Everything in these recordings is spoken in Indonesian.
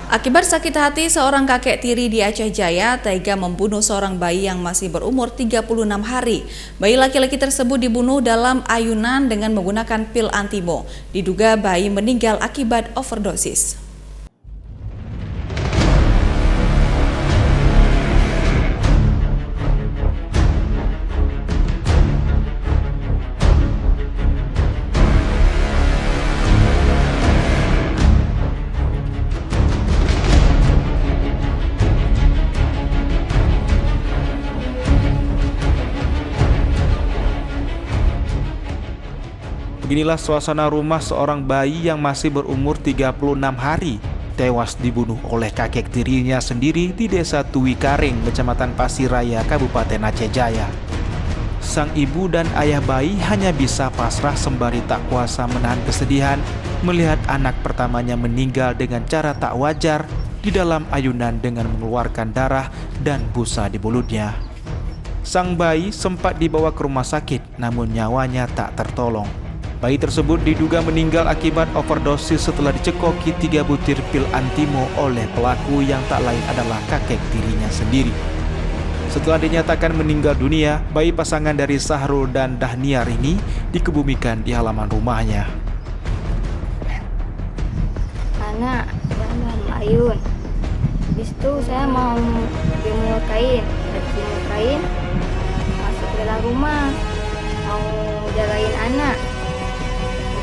Akibat sakit hati, seorang kakek tiri di Aceh Jaya tega membunuh seorang bayi yang masih berumur 36 hari. Bayi laki-laki tersebut dibunuh dalam ayunan dengan menggunakan pil antimo. Diduga bayi meninggal akibat overdosis. Beginilah suasana rumah seorang bayi yang masih berumur 36 hari tewas dibunuh oleh kakek tirinya sendiri di Desa Tui Karing, Kecamatan Pasir Raya, Kabupaten Aceh Jaya. Sang ibu dan ayah bayi hanya bisa pasrah sembari tak kuasa menahan kesedihan melihat anak pertamanya meninggal dengan cara tak wajar di dalam ayunan dengan mengeluarkan darah dan busa di mulutnya. Sang bayi sempat dibawa ke rumah sakit, namun nyawanya tak tertolong. Bayi tersebut diduga meninggal akibat overdosis setelah dicekoki 3 butir pil antimo oleh pelaku yang tak lain adalah kakek tirinya sendiri. Setelah dinyatakan meninggal dunia, bayi pasangan dari Sahrul dan Dahniar ini dikebumikan di halaman rumahnya. Anak dalam ayun. Habis itu saya mau jemur kain. Jemur kain, masuk ke dalam rumah, mau jagain anak.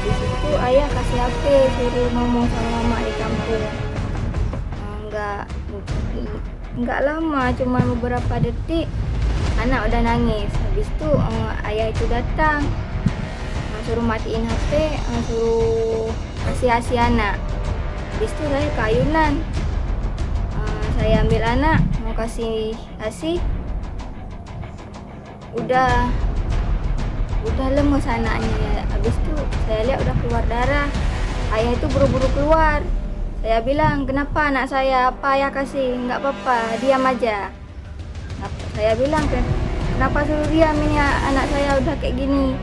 Di situ ayah kasih HP, suruh ngomong sama mama di kampung. Enggak lama, cuma beberapa detik anak udah nangis. Habis itu ayah itu datang, suruh matiin HP, suruh kasih ASI anak. Habis itu saya ke ayunan, saya ambil anak mau kasih ASI, udah lemes anaknya. Habis itu saya lihat udah keluar darah. Ayah itu buru-buru keluar. Saya bilang, kenapa anak saya? Apa ayah kasih? Enggak apa-apa, diam aja. Saya bilang, kenapa suruh diam, ini anak saya udah kayak gini.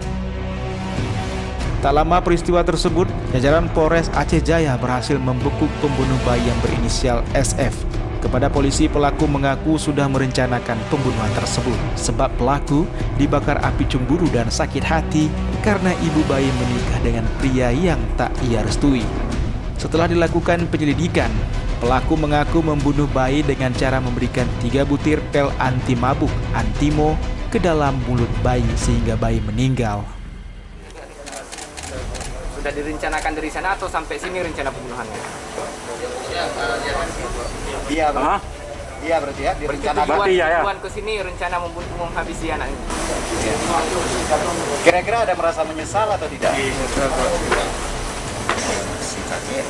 Tak lama peristiwa tersebut, jajaran Polres Aceh Jaya berhasil membekuk pembunuh bayi yang berinisial SF. Kepada polisi, pelaku mengaku sudah merencanakan pembunuhan tersebut sebab pelaku dibakar api cemburu dan sakit hati karena ibu bayi menikah dengan pria yang tak ia restui. Setelah dilakukan penyelidikan, pelaku mengaku membunuh bayi dengan cara memberikan 3 butir pil anti mabuk antimo ke dalam mulut bayi sehingga bayi meninggal. Sudah direncanakan dari sana atau sampai sini rencana pembunuhannya? Iya, berarti ya direncanakan. Tujuan ke sini rencana menghabisi anak ini. Kira-kira ada merasa menyesal atau tidak? Si kakek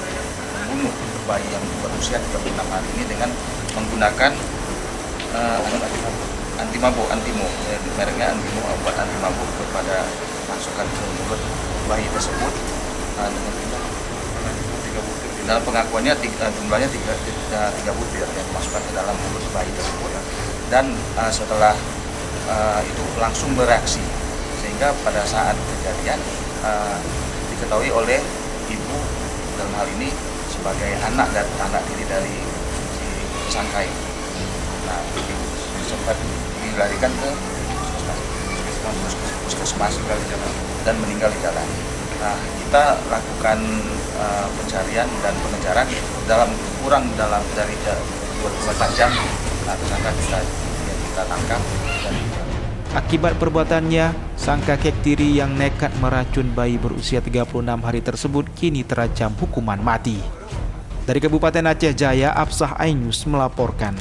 membunuh bayi yang berusia 36 hari ini dengan menggunakan anti mabuk, antimo, mereknya antimo, obat anti mabuk kepada masukkan ke mulut bayi tersebut dengan jumlah 3 butir. Dalam pengakuannya jumlahnya 3 butir yang dimasukkan ke dalam mulut bayi tersebut, dan setelah itu langsung bereaksi sehingga pada saat kejadian diketahui oleh ibu, dalam hal ini sebagai anak dan anak tiri dari si tersangka. Nah, sempat dilarikan ke puskesmas dan meninggal di jalan. Nah, kita lakukan pencarian dan pengejaran dari 24 jam. Nah, tersangka kita tangkap. Akibat perbuatannya, sang kakek tiri yang nekat meracun bayi berusia 36 hari tersebut kini terancam hukuman mati. Dari Kabupaten Aceh Jaya, Afsah Ainus melaporkan.